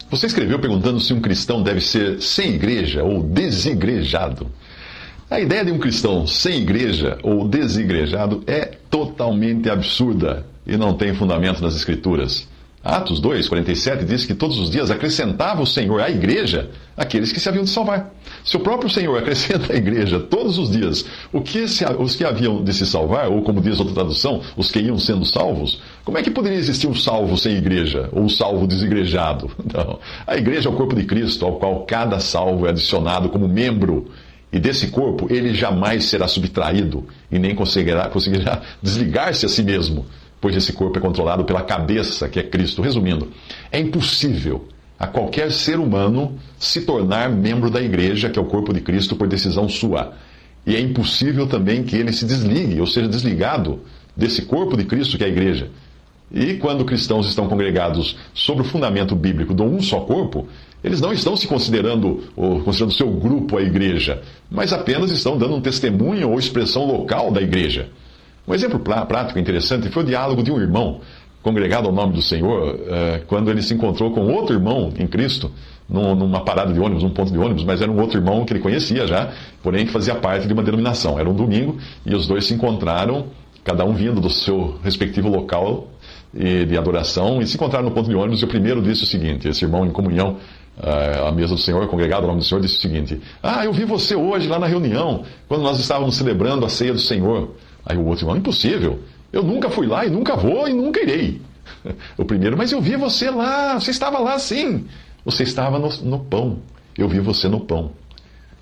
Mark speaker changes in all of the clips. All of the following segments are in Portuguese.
Speaker 1: Você escreveu perguntando se um cristão deve ser sem igreja ou desigrejado. A ideia de um cristão sem igreja ou desigrejado é totalmente absurda e não tem fundamento nas Escrituras. Atos 2:47 diz que todos os dias acrescentava o Senhor à igreja aqueles que se haviam de salvar. Se o próprio Senhor acrescenta à igreja todos os dias os que haviam de se salvar, ou como diz outra tradução, os que iam sendo salvos, como é que poderia existir um salvo sem igreja, ou um salvo desigrejado? Não. A igreja é o corpo de Cristo, ao qual cada salvo é adicionado como membro. E desse corpo ele jamais será subtraído e nem conseguirá desligar-se a si mesmo, pois esse corpo é controlado pela cabeça, que é Cristo. Resumindo, é impossível a qualquer ser humano se tornar membro da igreja, que é o corpo de Cristo, por decisão sua. E é impossível também que ele se desligue, ou seja, desligado desse corpo de Cristo, que é a igreja. E quando cristãos estão congregados sobre o fundamento bíblico de um só corpo, eles não estão se considerando seu grupo a igreja, mas apenas estão dando um testemunho ou expressão local da igreja. Um exemplo prático interessante foi o diálogo de um irmão congregado ao nome do Senhor, quando ele se encontrou com outro irmão em Cristo, numa parada de ônibus, num ponto de ônibus, mas era um outro irmão que ele conhecia já, porém que fazia parte de uma denominação. Era um domingo e os dois se encontraram, cada um vindo do seu respectivo local de adoração, e se encontraram no ponto de ônibus, e o primeiro disse o seguinte, esse irmão em comunhão, à mesa do Senhor, congregado ao nome do Senhor, disse o seguinte: eu vi você hoje lá na reunião, quando nós estávamos celebrando a ceia do Senhor. Aí o outro irmão: impossível, eu nunca fui lá e nunca vou e nunca irei. O primeiro: mas eu vi você lá, você estava lá sim. Você estava no pão, eu vi você no pão.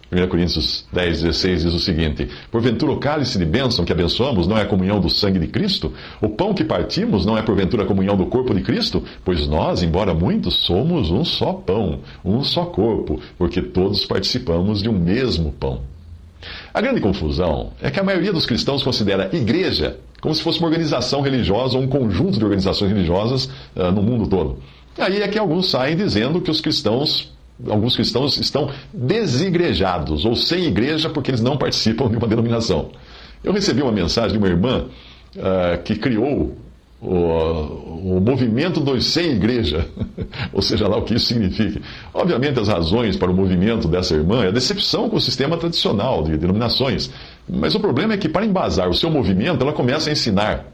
Speaker 1: 1 Coríntios 10:16 diz o seguinte: porventura o cálice de bênção que abençoamos não é a comunhão do sangue de Cristo? O pão que partimos não é porventura a comunhão do corpo de Cristo? Pois nós, embora muitos, somos um só pão, um só corpo, porque todos participamos de um mesmo pão. A grande confusão é que a maioria dos cristãos considera igreja como se fosse uma organização religiosa ou um conjunto de organizações religiosas no mundo todo. Aí é que alguns saem dizendo que alguns cristãos estão desigrejados, ou sem igreja, porque eles não participam de uma denominação. Eu recebi uma mensagem de uma irmã que criou o movimento dos sem igreja, ou seja lá o que isso significa. Obviamente as razões para o movimento dessa irmã é a decepção com o sistema tradicional de denominações, mas o problema é que para embasar o seu movimento ela começa a ensinar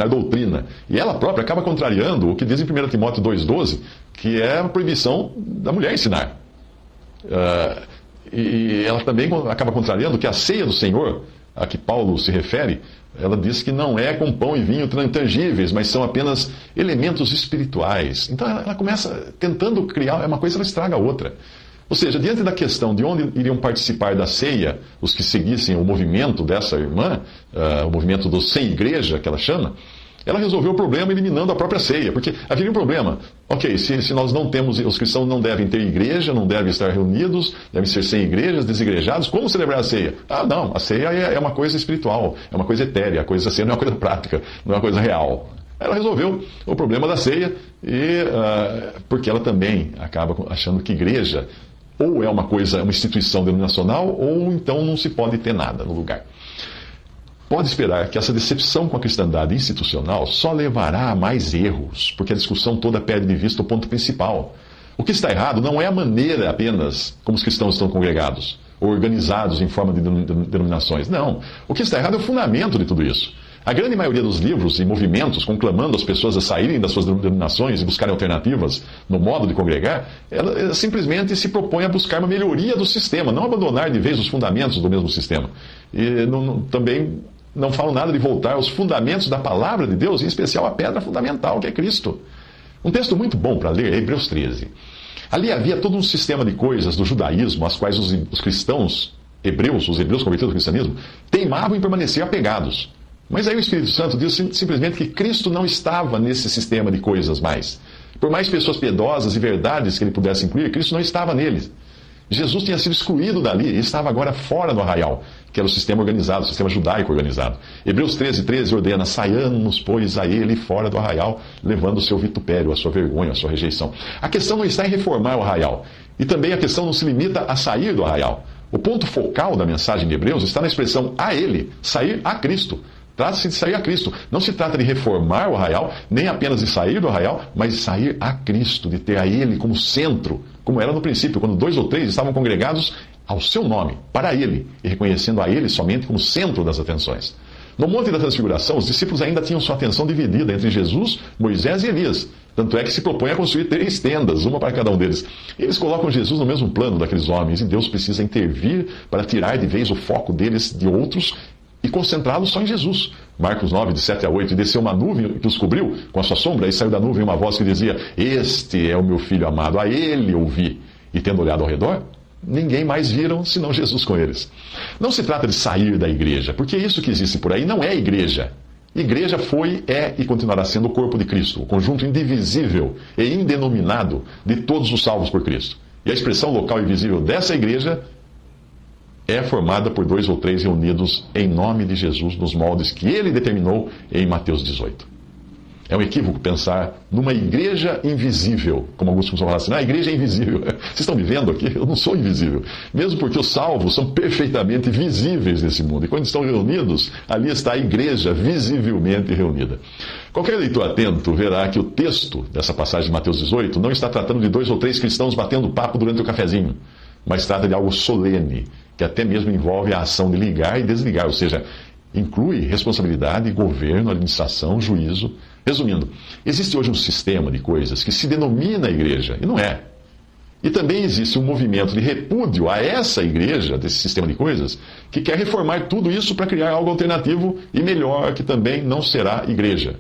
Speaker 1: doutrina, e ela própria acaba contrariando o que diz em 1 Timóteo 2,12, que é a proibição da mulher ensinar. E ela também acaba contrariando que a ceia do Senhor, a que Paulo se refere, ela diz que não é com pão e vinho tangíveis, mas são apenas elementos espirituais. Então ela começa tentando criar uma coisa, ela estraga a outra. Ou seja, diante da questão de onde iriam participar da ceia os que seguissem o movimento dessa irmã, o movimento do sem igreja, que ela chama, ela resolveu o problema eliminando a própria ceia, porque haveria um problema. Ok, se nós não temos, os cristãos não devem ter igreja, não devem estar reunidos, devem ser sem igrejas, desigrejados, como celebrar a ceia? Não, a ceia é uma coisa espiritual, é uma coisa etérea, a ceia não é uma coisa prática, não é uma coisa real. Ela resolveu o problema da ceia, porque ela também acaba achando que igreja ou é uma instituição denominacional, ou então não se pode ter nada no lugar. Pode esperar que essa decepção com a cristandade institucional só levará a mais erros, porque a discussão toda perde de vista o ponto principal. O que está errado não é a maneira apenas como os cristãos estão congregados, ou organizados em forma de denominações. Não. O que está errado é o fundamento de tudo isso. A grande maioria dos livros e movimentos conclamando as pessoas a saírem das suas denominações e buscarem alternativas no modo de congregar, ela simplesmente se propõe a buscar uma melhoria do sistema, não abandonar de vez os fundamentos do mesmo sistema. E também não falam nada de voltar aos fundamentos da palavra de Deus, em especial a pedra fundamental, que é Cristo. Um texto muito bom para ler é Hebreus 13. Ali havia todo um sistema de coisas do judaísmo, às quais os cristãos hebreus, os hebreus convertidos ao cristianismo, teimavam em permanecer apegados. Mas aí o Espírito Santo diz simplesmente que Cristo não estava nesse sistema de coisas mais. Por mais pessoas piedosas e verdades que ele pudesse incluir, Cristo não estava neles. Jesus tinha sido excluído dali e estava agora fora do arraial, que era o sistema organizado, o sistema judaico organizado. Hebreus 13:13 ordena: saiamos, pois, a ele fora do arraial, levando o seu vitupério, a sua vergonha, a sua rejeição. A questão não está em reformar o arraial. E também a questão não se limita a sair do arraial. O ponto focal da mensagem de Hebreus está na expressão a ele, sair a Cristo. Trata-se de sair a Cristo. Não se trata de reformar o arraial, nem apenas de sair do arraial, mas de sair a Cristo, de ter a Ele como centro, como era no princípio, quando 2 ou 3 estavam congregados ao seu nome, para Ele, e reconhecendo a Ele somente como centro das atenções. No Monte da Transfiguração, os discípulos ainda tinham sua atenção dividida entre Jesus, Moisés e Elias. Tanto é que se propõe a construir 3 tendas, uma para cada um deles. Eles colocam Jesus no mesmo plano daqueles homens, e Deus precisa intervir para tirar de vez o foco deles de outros e concentrá-los só em Jesus. Marcos 9, de 7 a 8, e desceu uma nuvem que os cobriu com a sua sombra, e saiu da nuvem uma voz que dizia: Este é o meu filho amado, a ele ouvi. E tendo olhado ao redor, ninguém mais viram senão Jesus com eles. Não se trata de sair da igreja, porque isso que existe por aí não é igreja. Igreja foi, é e continuará sendo o corpo de Cristo, o conjunto indivisível e indenominado de todos os salvos por Cristo. E a expressão local e visível dessa igreja é formada por 2 ou 3 reunidos em nome de Jesus, nos moldes que ele determinou em Mateus 18. É um equívoco pensar numa igreja invisível, como alguns costumam falar assim: a igreja é invisível. Vocês estão me vendo aqui? Eu não sou invisível. Mesmo porque os salvos são perfeitamente visíveis nesse mundo. E quando estão reunidos, ali está a igreja visivelmente reunida. Qualquer leitor atento verá que o texto dessa passagem de Mateus 18 não está tratando de 2 ou 3 cristãos batendo papo durante o cafezinho, mas trata de algo solene, que até mesmo envolve a ação de ligar e desligar, ou seja, inclui responsabilidade, governo, administração, juízo. Resumindo, existe hoje um sistema de coisas que se denomina igreja, e não é. E também existe um movimento de repúdio a essa igreja, desse sistema de coisas, que quer reformar tudo isso para criar algo alternativo e melhor, que também não será igreja.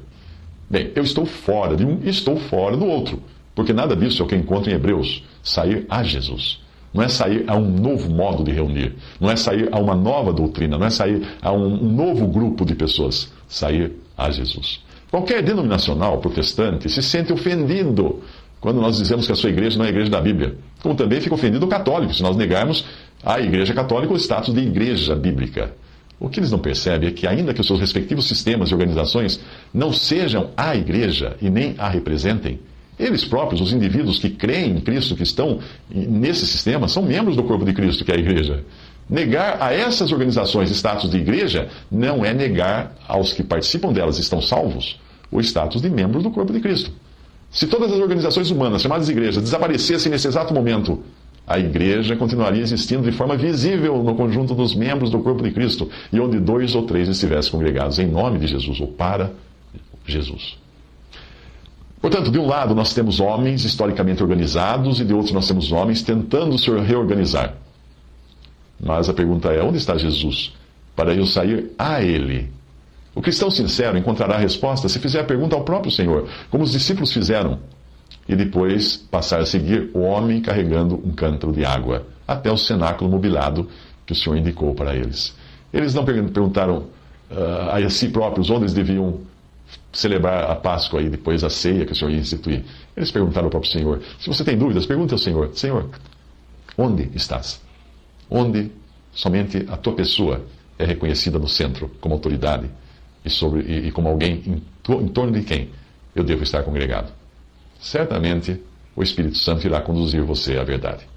Speaker 1: Bem, eu estou fora de um e estou fora do outro, porque nada disso é o que eu encontro em Hebreus: sair a Jesus. Não é sair a um novo modo de reunir, não é sair a uma nova doutrina, não é sair a um novo grupo de pessoas, sair a Jesus. Qualquer denominacional protestante se sente ofendido quando nós dizemos que a sua igreja não é a igreja da Bíblia. Como também fica ofendido o católico, se nós negarmos à igreja católica o status de igreja bíblica. O que eles não percebem é que, ainda que os seus respectivos sistemas e organizações não sejam a igreja e nem a representem, eles próprios, os indivíduos que creem em Cristo, que estão nesse sistema, são membros do corpo de Cristo, que é a igreja. Negar a essas organizações status de igreja não é negar aos que participam delas e estão salvos o status de membros do corpo de Cristo. Se todas as organizações humanas, chamadas igrejas, desaparecessem nesse exato momento, a igreja continuaria existindo de forma visível no conjunto dos membros do corpo de Cristo, e onde 2 ou 3 estivessem congregados em nome de Jesus ou para Jesus. Portanto, de um lado nós temos homens historicamente organizados, e de outro nós temos homens tentando se reorganizar. Mas a pergunta é: onde está Jesus para eu sair a Ele? O cristão sincero encontrará a resposta se fizer a pergunta ao próprio Senhor, como os discípulos fizeram, e depois passar a seguir o homem carregando um cântaro de água até o cenáculo mobilado que o Senhor indicou para eles. Eles não perguntaram a si próprios onde eles deviam celebrar a Páscoa e depois a ceia que o Senhor ia instituir. Eles perguntaram ao próprio Senhor. Se você tem dúvidas, pergunte ao Senhor: Senhor, onde estás? Onde somente a tua pessoa é reconhecida no centro como autoridade e como alguém em torno de quem eu devo estar congregado. Certamente o Espírito Santo irá conduzir você à verdade.